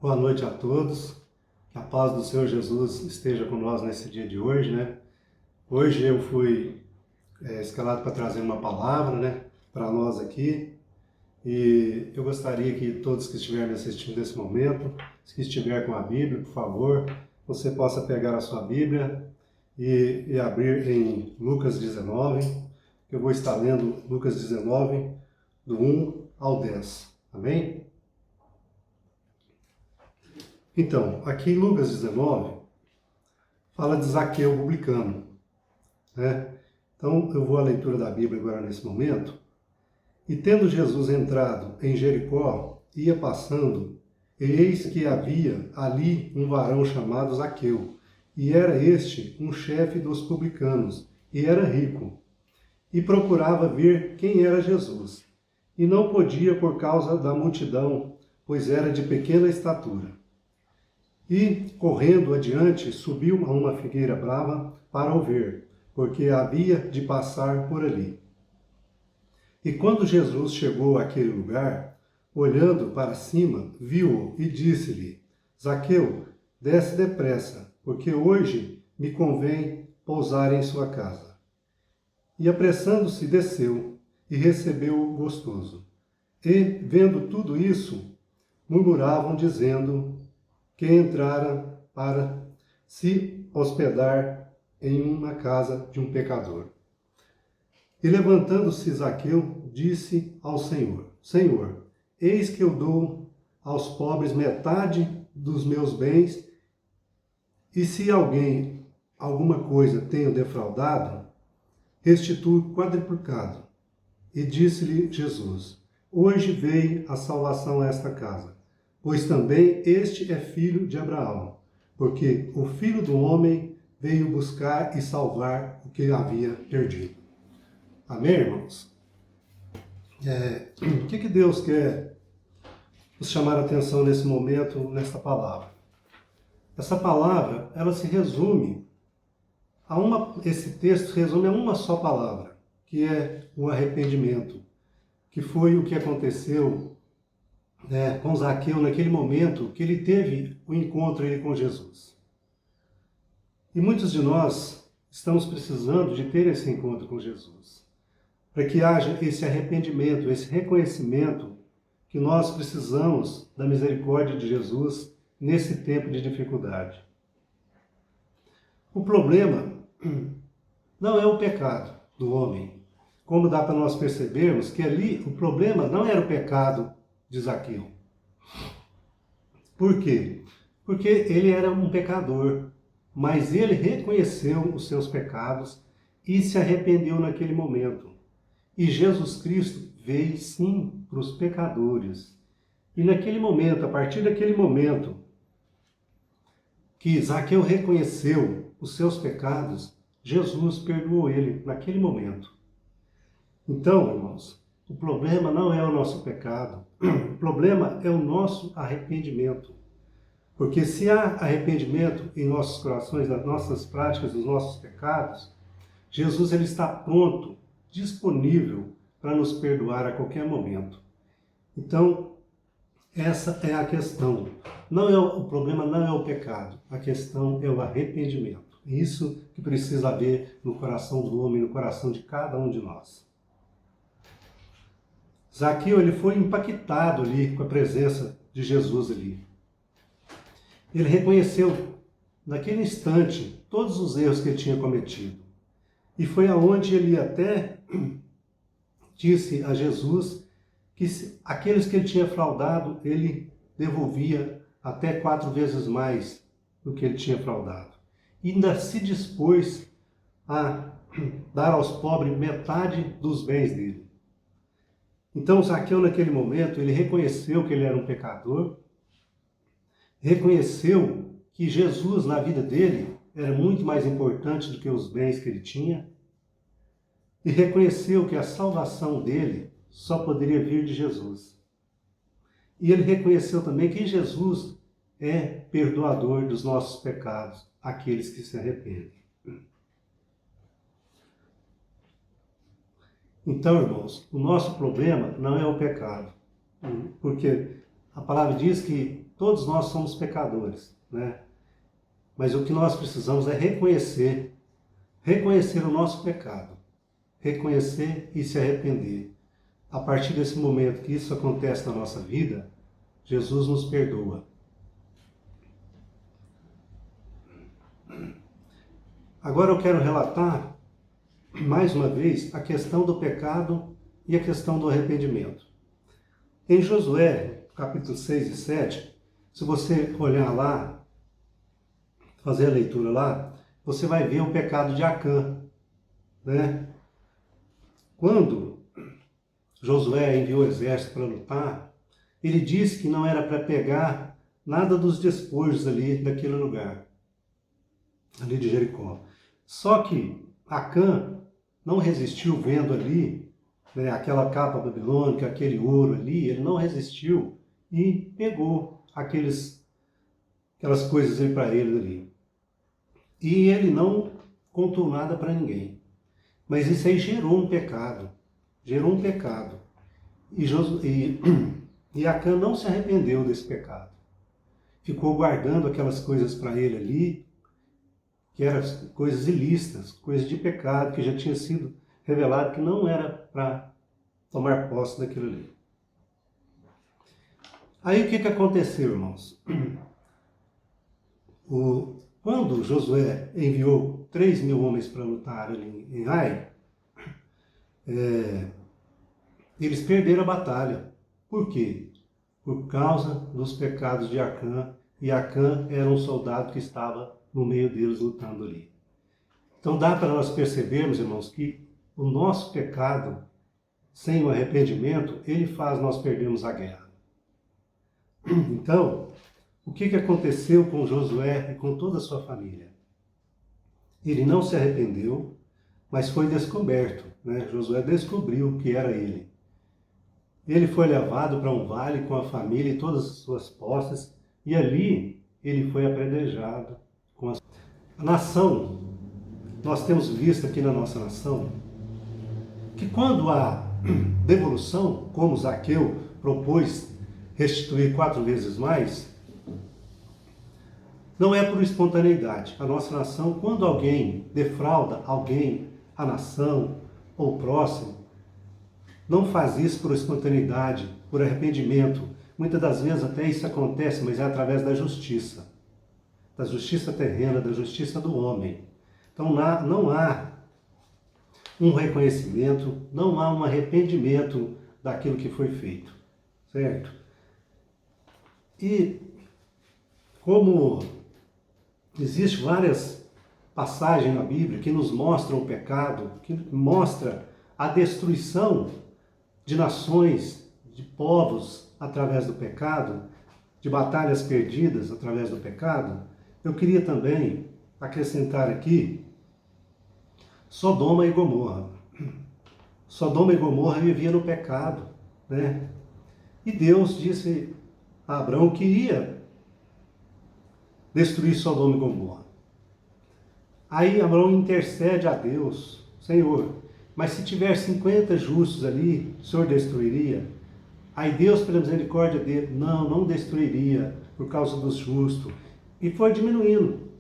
Boa noite a todos, que a paz do Senhor Jesus esteja com nós nesse dia de hoje, né? Hoje eu fui escalado para trazer uma palavra, né, para nós aqui, e eu gostaria que todos que estiverem assistindo nesse momento, se estiver com a Bíblia, por favor, você possa pegar a sua Bíblia e abrir em Lucas 19, que eu vou estar lendo Lucas 19, do 1 ao 10, amém? Então, aqui em Lucas 19, fala de Zaqueu publicano, né? Então, eu vou à leitura da Bíblia agora nesse momento. E tendo Jesus entrado em Jericó, ia passando, e eis que havia ali um varão chamado Zaqueu, e era este um chefe dos publicanos, e era rico, e procurava ver quem era Jesus, e não podia por causa da multidão, pois era de pequena estatura. E, correndo adiante, subiu a uma figueira brava para o ver, porque havia de passar por ali. E quando Jesus chegou àquele lugar, olhando para cima, viu-o e disse-lhe: Zaqueu, desce depressa, porque hoje me convém pousar em sua casa. E apressando-se, desceu e recebeu-o gostoso. E, vendo tudo isso, murmuravam, dizendo que entrara para se hospedar em uma casa de um pecador. E levantando-se Zaqueu, disse ao Senhor: Senhor, eis que eu dou aos pobres metade dos meus bens, e se alguém alguma coisa tenho defraudado, restituo quadruplicado. E disse-lhe Jesus: Hoje veio a salvação a esta casa, pois também este é filho de Abraão, porque o Filho do Homem veio buscar e salvar o que havia perdido. Amém, irmãos? O que Deus quer nos chamar a atenção nesse momento, nesta palavra? Essa palavra, ela se resume esse texto resume a uma só palavra, que é o arrependimento, que foi o que aconteceu com Zaqueu naquele momento que ele teve o encontro com Jesus. E muitos de nós estamos precisando de ter esse encontro com Jesus, para que haja esse arrependimento, esse reconhecimento que nós precisamos da misericórdia de Jesus nesse tempo de dificuldade. O problema não é o pecado do homem, como dá para nós percebermos que ali o problema não era o pecado de Zaqueu. Por quê? Porque ele era um pecador, mas ele reconheceu os seus pecados e se arrependeu naquele momento. E Jesus Cristo veio sim para os pecadores. E naquele momento, a partir daquele momento que Zaqueu reconheceu os seus pecados, Jesus perdoou ele naquele momento. Então, irmãos, o problema não é o nosso pecado, o problema é o nosso arrependimento. Porque se há arrependimento em nossos corações, das nossas práticas, dos nossos pecados, Jesus ele está pronto, disponível para nos perdoar a qualquer momento. Então, essa é a questão. O problema não é o pecado, a questão é o arrependimento. Isso que precisa haver no coração do homem, no coração de cada um de nós. Zaqueu ele foi impactado ali com a presença de Jesus ali. Ele reconheceu naquele instante todos os erros que ele tinha cometido. E foi aonde ele até disse a Jesus que aqueles que ele tinha fraudado, ele devolvia até 4 vezes mais do que ele tinha fraudado. E ainda se dispôs a dar aos pobres metade dos bens dele. Então Zaqueu naquele momento, ele reconheceu que ele era um pecador, reconheceu que Jesus na vida dele era muito mais importante do que os bens que ele tinha, e reconheceu que a salvação dele só poderia vir de Jesus. E ele reconheceu também que Jesus é perdoador dos nossos pecados, aqueles que se arrependem. Então, irmãos, o nosso problema não é o pecado, porque a palavra diz que todos nós somos pecadores, né? Mas o que nós precisamos é reconhecer o nosso pecado, reconhecer e se arrepender. A partir desse momento que isso acontece na nossa vida, Jesus nos perdoa. Agora eu quero relatar, mais uma vez, a questão do pecado e a questão do arrependimento. Em Josué, capítulo 6 e 7, se você olhar lá, fazer a leitura lá, você vai ver o pecado de Acã, né? Quando Josué enviou o exército para lutar, ele disse que não era para pegar nada dos despojos ali daquele lugar, ali de Jericó. Só que Acã não resistiu vendo ali, né, aquela capa babilônica, aquele ouro ali, ele não resistiu e pegou aquelas coisas ali para ele ali. E ele não contou nada para ninguém. Mas isso aí gerou um pecado. E Acã não se arrependeu desse pecado. Ficou guardando aquelas coisas para ele ali, que eram coisas ilícitas, coisas de pecado, que já tinha sido revelado que não era para tomar posse daquilo ali. Aí o que aconteceu, irmãos? Quando Josué enviou 3.000 homens para lutar ali em Ai, eles perderam a batalha. Por quê? Por causa dos pecados de Acã, e Acã era um soldado que estava no meio deles lutando ali. Então dá para nós percebermos, irmãos, que o nosso pecado, sem o arrependimento, ele faz nós perdermos a guerra. Então, o que aconteceu com Josué e com toda a sua família? Ele não se arrependeu, mas foi descoberto, né? Josué descobriu que era ele. Ele foi levado para um vale com a família e todas as suas posses, e ali ele foi apedrejado. A nação, nós temos visto aqui na nossa nação, que quando há devolução, como Zaqueu propôs restituir 4 vezes mais, não é por espontaneidade. A nossa nação, quando alguém defrauda alguém, a nação ou o próximo, não faz isso por espontaneidade, por arrependimento. Muitas das vezes até isso acontece, mas é através da justiça terrena, da justiça do homem. Então não há um reconhecimento, não há um arrependimento daquilo que foi feito, certo? E como existem várias passagens na Bíblia que nos mostram o pecado, que mostra a destruição de nações, de povos através do pecado, de batalhas perdidas através do pecado, eu queria também acrescentar aqui Sodoma e Gomorra. Sodoma e Gomorra viviam no pecado, né? E Deus disse a Abraão que ia destruir Sodoma e Gomorra. Aí Abraão intercede a Deus: Senhor, mas se tiver 50 justos ali, o Senhor destruiria? Aí Deus, pela misericórdia dele, não destruiria por causa dos justos. E foi diminuindo.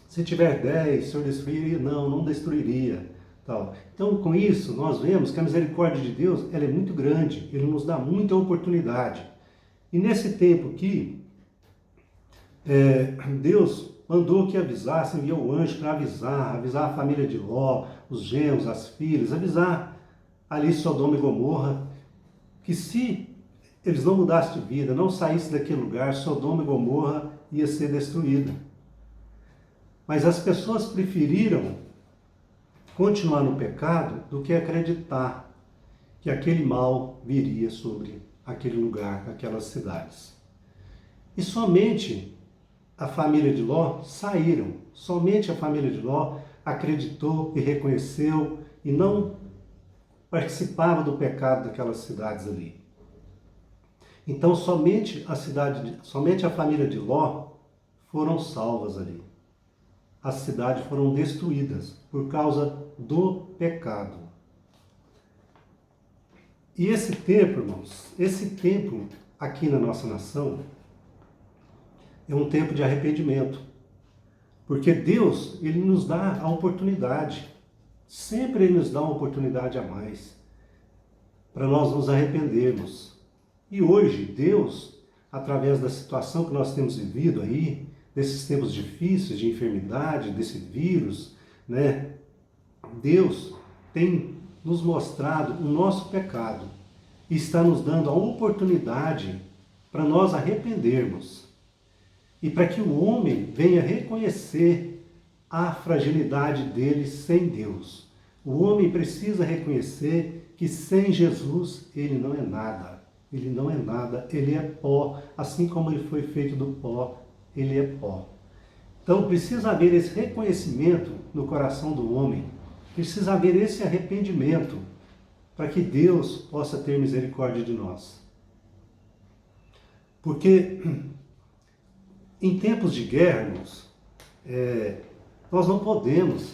Se tiver 10, o Senhor destruiria? Não destruiria. Então, com isso, nós vemos que a misericórdia de Deus ela é muito grande. Ele nos dá muita oportunidade. E nesse tempo aqui, Deus mandou que avisasse, enviou o anjo para avisar a família de Ló, os genros, as filhas, avisar ali Sodoma e Gomorra, que se eles não mudassem de vida, não saíssem daquele lugar, Sodoma e Gomorra ia ser destruída. Mas as pessoas preferiram continuar no pecado do que acreditar que aquele mal viria sobre aquele lugar, aquelas cidades. E somente a família de Ló saíram. Somente a família de Ló acreditou e reconheceu e não participava do pecado daquelas cidades ali. Então somente a família de Ló foram salvas ali. As cidades foram destruídas por causa do pecado. E esse tempo, irmãos, aqui na nossa nação, é um tempo de arrependimento. Porque Deus, Ele nos dá a oportunidade. Sempre Ele nos dá uma oportunidade a mais para nós nos arrependermos. E hoje, Deus, através da situação que nós temos vivido aí, desses tempos difíceis de enfermidade, desse vírus, né? Deus tem nos mostrado o nosso pecado e está nos dando a oportunidade para nós arrependermos. E para que o homem venha reconhecer a fragilidade dele sem Deus. O homem precisa reconhecer que sem Jesus ele não é nada. Ele não é nada, ele é pó. Assim como ele foi feito do pó, ele é pó. Então precisa haver esse reconhecimento no coração do homem. Precisa haver esse arrependimento para que Deus possa ter misericórdia de nós. Porque em tempos de guerra, irmãos, nós não podemos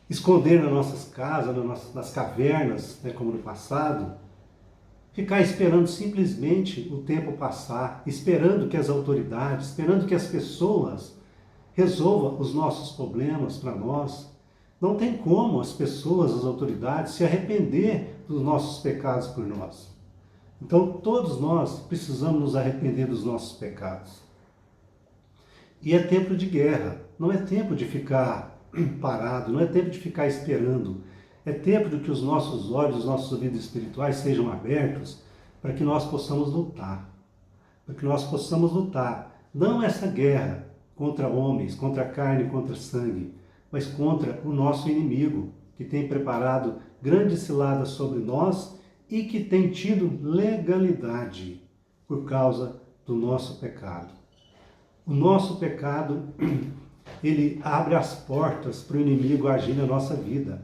esconder nas nossas casas, nas cavernas, né, como no passado, ficar esperando simplesmente o tempo passar, esperando que as autoridades, esperando que as pessoas resolvam os nossos problemas para nós. Não tem como as pessoas, as autoridades, se arrepender dos nossos pecados por nós. Então, todos nós precisamos nos arrepender dos nossos pecados. E é tempo de guerra, não é tempo de ficar parado, não é tempo de ficar esperando. É tempo de que os nossos olhos, os nossos ouvidos espirituais sejam abertos para que nós possamos lutar. Para que nós possamos lutar. Não essa guerra contra homens, contra carne, contra sangue, mas contra o nosso inimigo, que tem preparado grandes ciladas sobre nós e que tem tido legalidade por causa do nosso pecado. O nosso pecado, ele abre as portas para o inimigo agir na nossa vida.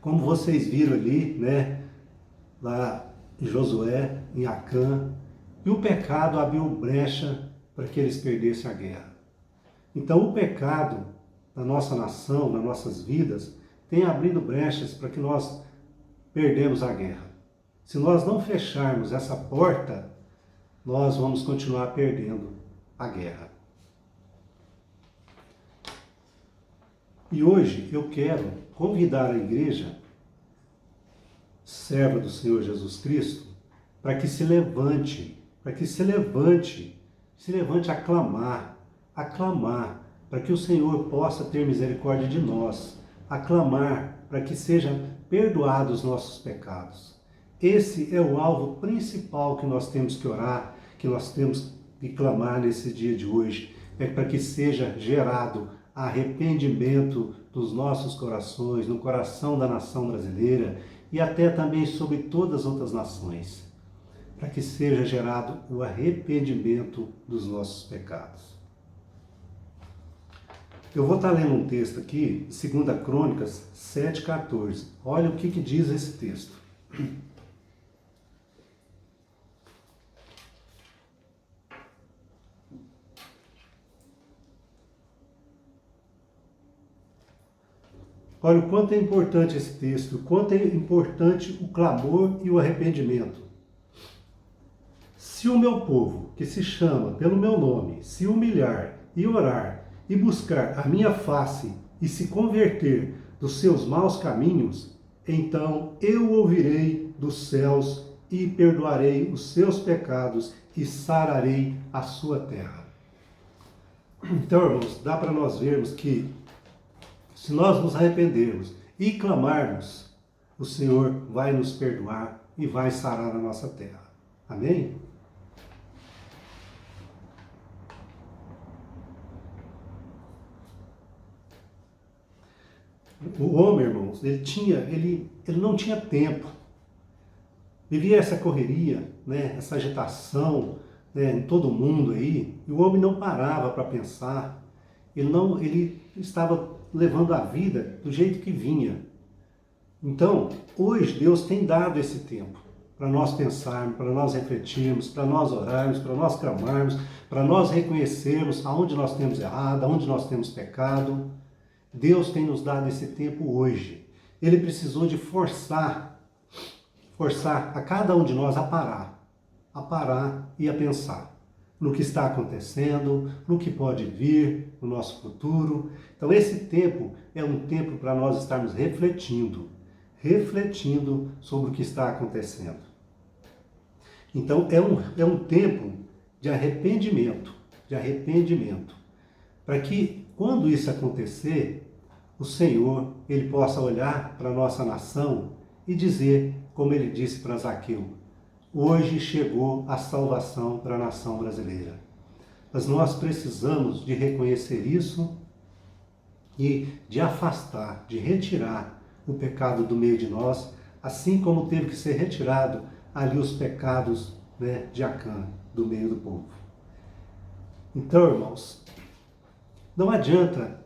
Como vocês viram ali, né, lá em Josué, em Acã, e o pecado abriu brecha para que eles perdessem a guerra. Então o pecado na nossa nação, nas nossas vidas, tem abrido brechas para que nós perdemos a guerra. Se nós não fecharmos essa porta, nós vamos continuar perdendo a guerra. E hoje eu quero convidar a igreja, serva do Senhor Jesus Cristo, para que se levante a clamar, para que o Senhor possa ter misericórdia de nós, a clamar para que sejam perdoados os nossos pecados. Esse é o alvo principal que nós temos que orar, que nós temos que clamar nesse dia de hoje, é para que seja gerado arrependimento dos nossos corações, no coração da nação brasileira e até também sobre todas as outras nações, para que seja gerado o arrependimento dos nossos pecados. Eu vou estar lendo um texto aqui, 2 Crônicas 7,14. Olha o que diz esse texto. Olha o quanto é importante esse texto, o quanto é importante o clamor e o arrependimento. Se o meu povo, que se chama pelo meu nome, se humilhar e orar, e buscar a minha face e se converter dos seus maus caminhos, então eu ouvirei dos céus e perdoarei os seus pecados e sararei a sua terra. Então, irmãos, dá para nós vermos que se nós nos arrependermos e clamarmos, o Senhor vai nos perdoar e vai sarar a nossa terra. Amém? O homem, irmãos, ele não tinha tempo. Vivia essa correria, né, essa agitação, né, em todo mundo aí, e o homem não parava para pensar. Ele estava levando a vida do jeito que vinha. Então, hoje Deus tem dado esse tempo para nós pensarmos, para nós refletirmos, para nós orarmos, para nós clamarmos, para nós reconhecermos aonde nós temos errado, aonde nós temos pecado. Deus tem nos dado esse tempo hoje. Ele precisou de forçar a cada um de nós a parar e a pensar. no que está acontecendo, no que pode vir no nosso futuro. Então esse tempo é um tempo para nós estarmos refletindo sobre o que está acontecendo. Então é um tempo de arrependimento, para que quando isso acontecer, o Senhor, Ele possa olhar para a nossa nação e dizer, como Ele disse para Zaqueu, hoje chegou a salvação para a nação brasileira. Mas nós precisamos de reconhecer isso e de afastar, de retirar o pecado do meio de nós, assim como teve que ser retirado ali os pecados, né, de Acã, do meio do povo. Então, irmãos, não adianta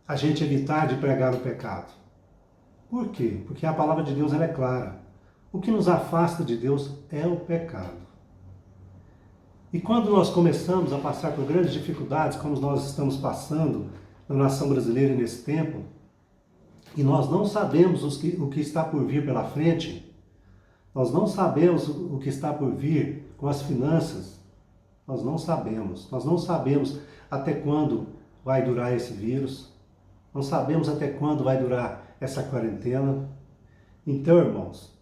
a gente evitar de pregar o pecado. Por quê? Porque a palavra de Deus ela é clara. O que nos afasta de Deus é o pecado. E quando nós começamos a passar por grandes dificuldades, como nós estamos passando na nação brasileira nesse tempo, e nós não sabemos o que está por vir pela frente, nós não sabemos o que está por vir com as finanças, nós não sabemos até quando vai durar esse vírus, não sabemos até quando vai durar essa quarentena. Então, irmãos,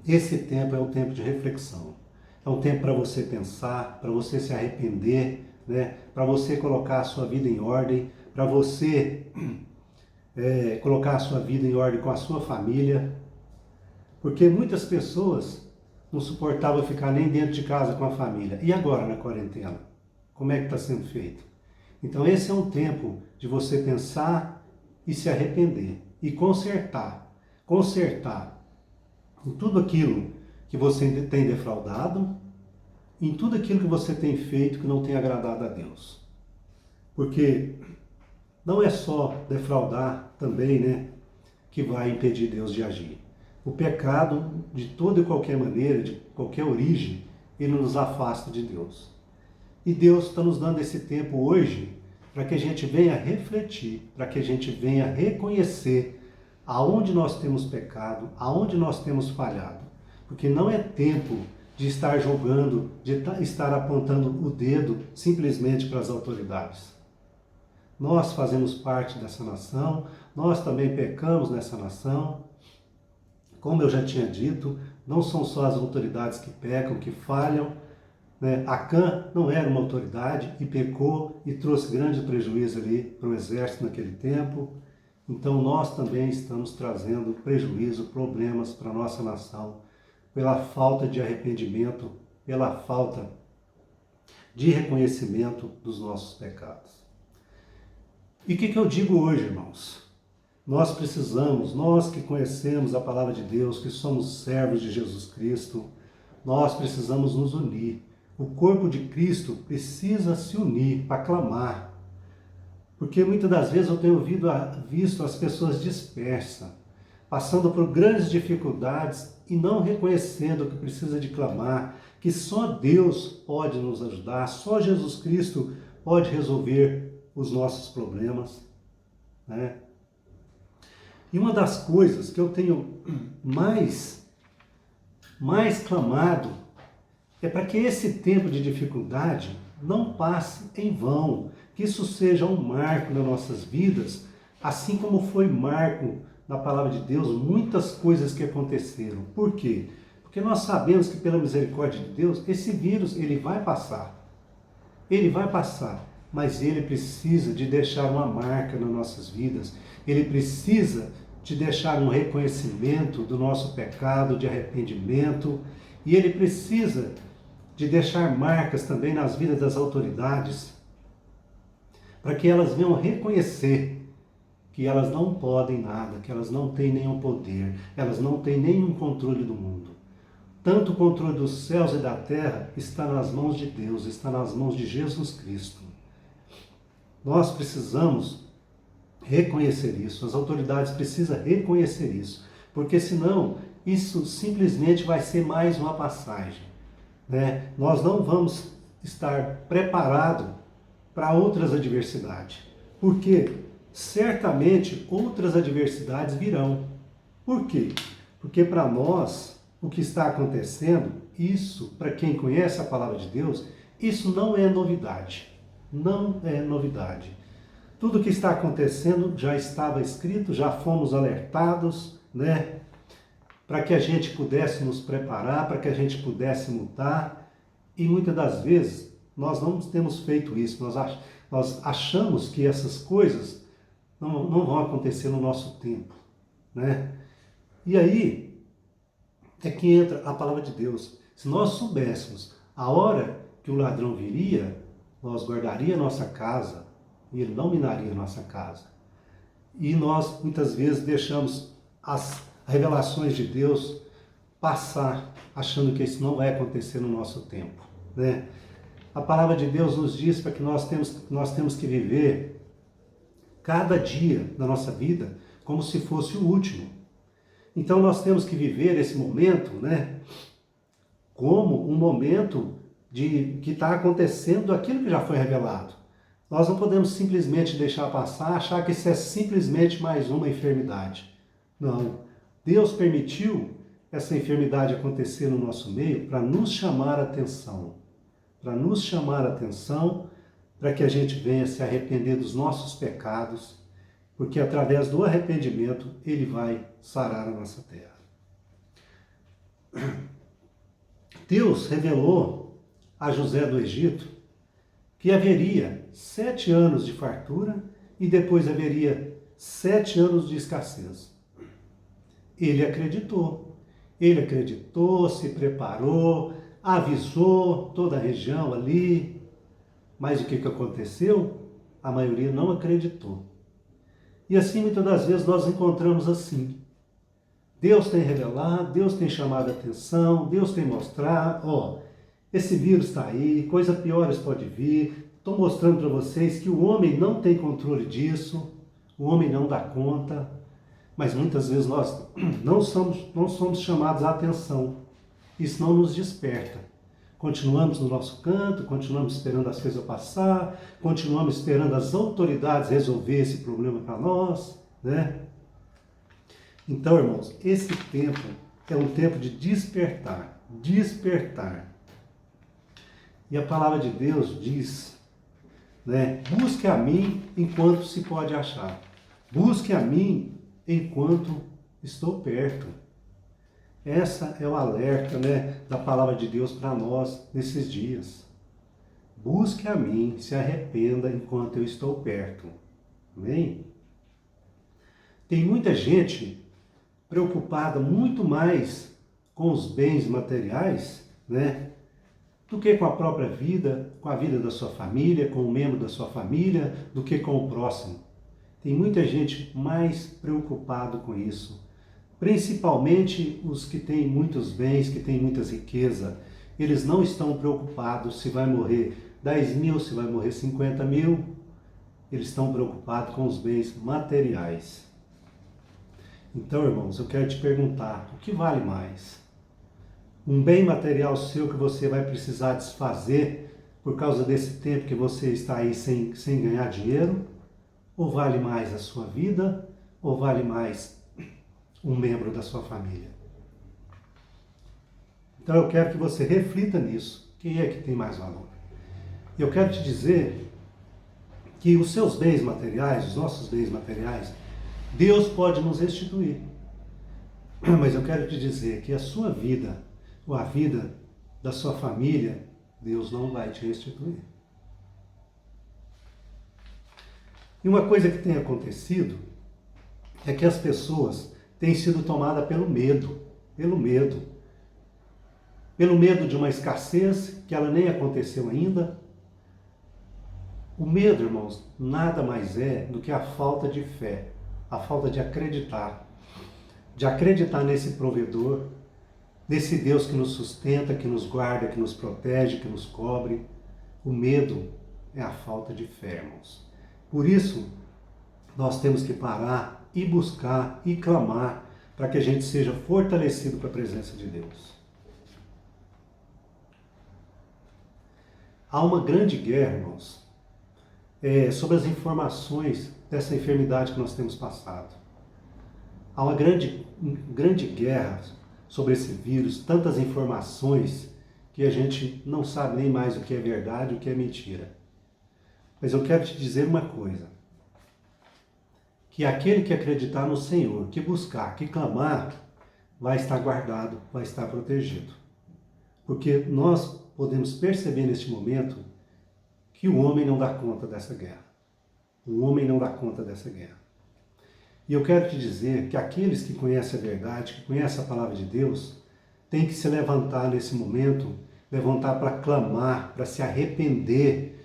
esse tempo é um tempo de reflexão, é um tempo para você pensar, para você se arrepender, né? Para você colocar a sua vida em ordem, para você colocar a sua vida em ordem com a sua família, porque muitas pessoas não suportavam ficar nem dentro de casa com a família. E agora na quarentena? Como é que está sendo feito? Então esse é um tempo de você pensar e se arrepender e consertar em tudo aquilo que você tem defraudado, em tudo aquilo que você tem feito que não tem agradado a Deus. Porque não é só defraudar também, né, que vai impedir Deus de agir. O pecado, de toda e qualquer maneira, de qualquer origem, ele nos afasta de Deus. E Deus está nos dando esse tempo hoje para que a gente venha refletir, para que a gente venha reconhecer aonde nós temos pecado, aonde nós temos falhado. Porque não é tempo de estar julgando, de estar apontando o dedo simplesmente para as autoridades. Nós fazemos parte dessa nação, nós também pecamos nessa nação. Como eu já tinha dito, não são só as autoridades que pecam, que falham, né? Acã não era uma autoridade e pecou e trouxe grande prejuízo ali para o exército naquele tempo. Então nós também estamos trazendo prejuízo, problemas para a nossa nação, pela falta de arrependimento, pela falta de reconhecimento dos nossos pecados. E o que eu digo hoje, irmãos? Nós precisamos, nós que conhecemos a palavra de Deus, que somos servos de Jesus Cristo, nós precisamos nos unir. O corpo de Cristo precisa se unir para clamar. Porque muitas das vezes eu tenho visto as pessoas dispersas, passando por grandes dificuldades e não reconhecendo que precisa de clamar, que só Deus pode nos ajudar, só Jesus Cristo pode resolver os nossos problemas, né? E uma das coisas que eu tenho mais clamado é para que esse tempo de dificuldade não passe em vão, que isso seja um marco nas nossas vidas, assim como foi marco na palavra de Deus, muitas coisas que aconteceram. Por quê? Porque nós sabemos que pela misericórdia de Deus, esse vírus ele vai passar, mas ele precisa de deixar uma marca nas nossas vidas, ele precisa de deixar um reconhecimento do nosso pecado, de arrependimento, e ele precisa de deixar marcas também nas vidas das autoridades, para que elas venham reconhecer que elas não podem nada, que elas não têm nenhum poder, elas não têm nenhum controle do mundo. Tanto o controle dos céus e da terra está nas mãos de Deus, está nas mãos de Jesus Cristo. Nós precisamos reconhecer isso, as autoridades precisam reconhecer isso, porque senão isso simplesmente vai ser mais uma passagem, né? Nós não vamos estar preparados para outras adversidades, porque certamente outras adversidades virão. Por quê? Porque para nós, o que está acontecendo, isso, para quem conhece a palavra de Deus, Isso não é novidade. Não é novidade. Tudo que está acontecendo já estava escrito, já fomos alertados, né? Para que a gente pudesse nos preparar, para que a gente pudesse mudar. E muitas das vezes nós não temos feito isso. Nós achamos que essas coisas não vão acontecer no nosso tempo, né? E aí é que entra a palavra de Deus. Se nós soubéssemos a hora que o ladrão viria, nós guardaria a nossa casa e ele não minaria a nossa casa. E nós muitas vezes deixamos as revelações de Deus passar, achando que isso não vai acontecer no nosso tempo, né? A palavra de Deus nos diz para que nós temos que viver cada dia da nossa vida como se fosse o último. Então nós temos que viver esse momento, né, como um momento de que está acontecendo aquilo que já foi revelado. Nós não podemos simplesmente deixar passar, achar que isso é simplesmente mais uma enfermidade. Não. Deus permitiu essa enfermidade acontecer no nosso meio para nos chamar a atenção. Para nos chamar a atenção, para que a gente venha se arrepender dos nossos pecados, porque através do arrependimento Ele vai sarar a nossa terra. Deus revelou a José do Egito que haveria 7 anos de fartura e depois haveria 7 anos de escassez. Ele acreditou, se preparou, avisou toda a região ali, mas o que aconteceu? A maioria não acreditou. E assim, muitas das vezes, nós encontramos assim. Deus tem revelado, Deus tem chamado a atenção, Deus tem mostrado, esse vírus está aí, coisa piores pode vir, estou mostrando para vocês que o homem não tem controle disso, o homem não dá conta, mas muitas vezes nós não somos chamados à atenção, isso não nos desperta. Continuamos no nosso canto, continuamos esperando as coisas passar, continuamos esperando as autoridades resolver esse problema para nós, né? Então, irmãos, esse tempo é um tempo de despertar, despertar. E a palavra de Deus diz, né? Busque a mim enquanto se pode achar. Busque a mim enquanto estou perto. Essa é o alerta, né, da palavra de Deus para nós nesses dias. Busque a mim, se arrependa enquanto eu estou perto. Amém? Tem muita gente preocupada muito mais com os bens materiais, né, do que com a própria vida, com a vida da sua família, com o membro da sua família, do que com o próximo. Tem muita gente mais preocupada com isso. Principalmente os que têm muitos bens, que têm muitas riquezas. Eles não estão preocupados se vai morrer 10 mil, se vai morrer 50 mil. Eles estão preocupados com os bens materiais. Então, irmãos, eu quero te perguntar, o que vale mais? Um bem material seu que você vai precisar desfazer por causa desse tempo que você está aí sem ganhar dinheiro? Ou vale mais a sua vida? Ou vale mais um membro da sua família? Então eu quero que você reflita nisso. Quem é que tem mais valor? Eu quero te dizer que os seus bens materiais, os nossos bens materiais, Deus pode nos restituir. Mas eu quero te dizer que a sua vida, ou a vida da sua família, Deus não vai te restituir. E uma coisa que tem acontecido é que as pessoas têm sido tomadas pelo medo de uma escassez que ela nem aconteceu ainda. O medo, irmãos, nada mais é do que a falta de fé, a falta de acreditar nesse provedor, nesse Deus que nos sustenta, que nos guarda, que nos protege, que nos cobre. O medo é a falta de fé, irmãos. Por isso, nós temos que parar e buscar e clamar para que a gente seja fortalecido para a presença de Deus. Há uma grande guerra, irmãos, sobre as informações dessa enfermidade que nós temos passado. Há uma grande guerra sobre esse vírus, tantas informações que a gente não sabe nem mais o que é verdade e o que é mentira. Mas eu quero te dizer uma coisa, que aquele que acreditar no Senhor, que buscar, que clamar, vai estar guardado, vai estar protegido. Porque nós podemos perceber neste momento que o homem não dá conta dessa guerra. O homem não dá conta dessa guerra. E eu quero te dizer que aqueles que conhecem a verdade, que conhecem a palavra de Deus, têm que se levantar nesse momento, levantar para clamar, para se arrepender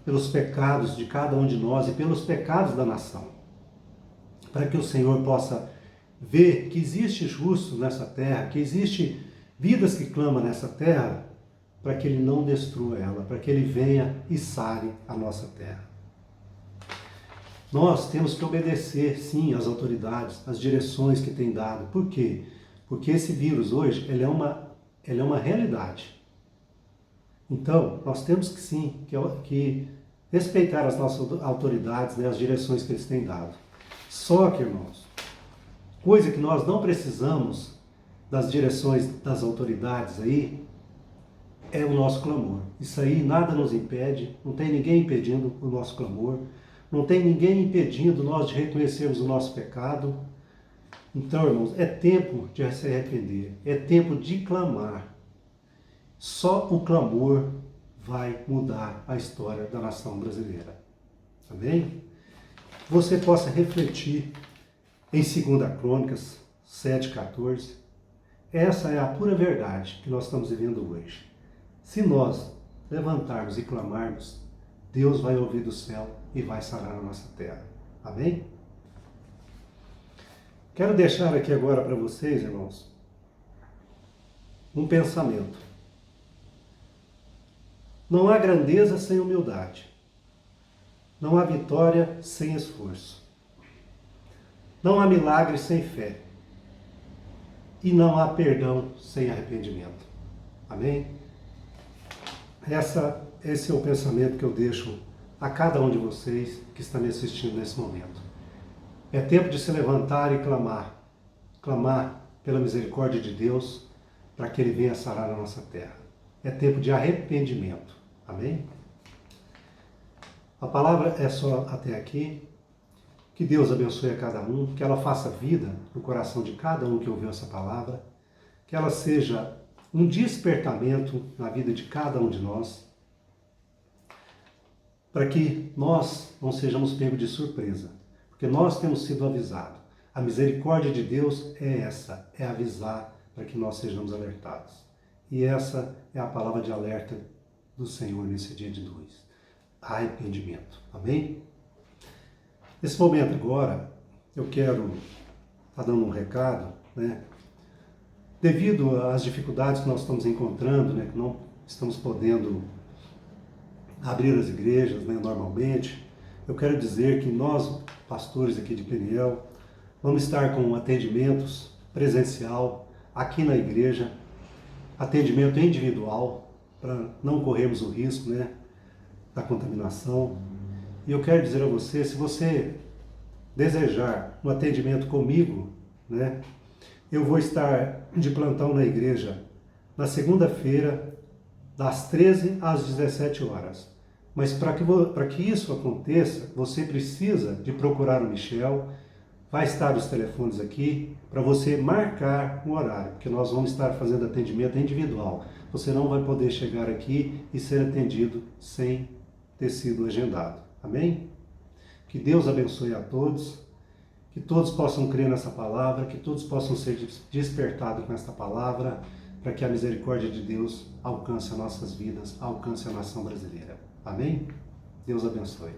pelos pecados de cada um de nós e pelos pecados da nação. Para que o Senhor possa ver que existe justo nessa terra, que existe vidas que clamam nessa terra, para que Ele não destrua ela, para que Ele venha e sare a nossa terra. Nós temos que obedecer, sim, às autoridades, às direções que tem dado. Por quê? Porque esse vírus hoje, ele é uma realidade. Então, nós temos que sim, que respeitar as nossas autoridades, né, as direções que eles têm dado. Só que, irmãos, coisa que nós não precisamos das direções das autoridades aí, é o nosso clamor. Isso aí nada nos impede, não tem ninguém impedindo o nosso clamor, não tem ninguém impedindo nós de reconhecermos o nosso pecado. Então, irmãos, é tempo de se arrepender, é tempo de clamar. Só o clamor vai mudar a história da nação brasileira. Amém? Você possa refletir em 2 Crônicas 7,14. Essa é a pura verdade que nós estamos vivendo hoje. Se nós levantarmos e clamarmos, Deus vai ouvir do céu e vai sarar a nossa terra. Amém? Quero deixar aqui agora para vocês, irmãos, um pensamento. Não há grandeza sem humildade. Não há vitória sem esforço. Não há milagre sem fé. E não há perdão sem arrependimento. Amém? Esse é o pensamento que eu deixo a cada um de vocês que está me assistindo nesse momento. É tempo de se levantar e clamar. Clamar pela misericórdia de Deus para que Ele venha sarar a nossa terra. É tempo de arrependimento. Amém? A palavra é só até aqui. Que Deus abençoe a cada um, que ela faça vida no coração de cada um que ouviu essa palavra, que ela seja um despertamento na vida de cada um de nós, para que nós não sejamos pegos de surpresa, porque nós temos sido avisados. A misericórdia de Deus é essa, é avisar para que nós sejamos alertados. E essa é a palavra de alerta do Senhor nesse dia de luz. Arrependimento. Amém? Nesse momento agora, eu quero estar dando um recado, né? Devido às dificuldades que nós estamos encontrando, né, que não estamos podendo abrir as igrejas, né, normalmente, eu quero dizer que nós, pastores aqui de Peniel, vamos estar com atendimentos presencial aqui na igreja, atendimento individual, para não corrermos o risco, né, da contaminação. E eu quero dizer a você, se você desejar um atendimento comigo, né, eu vou estar de plantão na igreja na segunda-feira, das 13 às 17 horas. Mas para que isso aconteça, você precisa de procurar o Michel. Vai estar os telefones aqui para você marcar um horário, porque nós vamos estar fazendo atendimento individual. Você não vai poder chegar aqui e ser atendido sem ter sido agendado. Amém? Que Deus abençoe a todos, que todos possam crer nessa palavra, que todos possam ser despertados com esta palavra, para que a misericórdia de Deus alcance as nossas vidas, alcance a nação brasileira. Amém? Deus abençoe.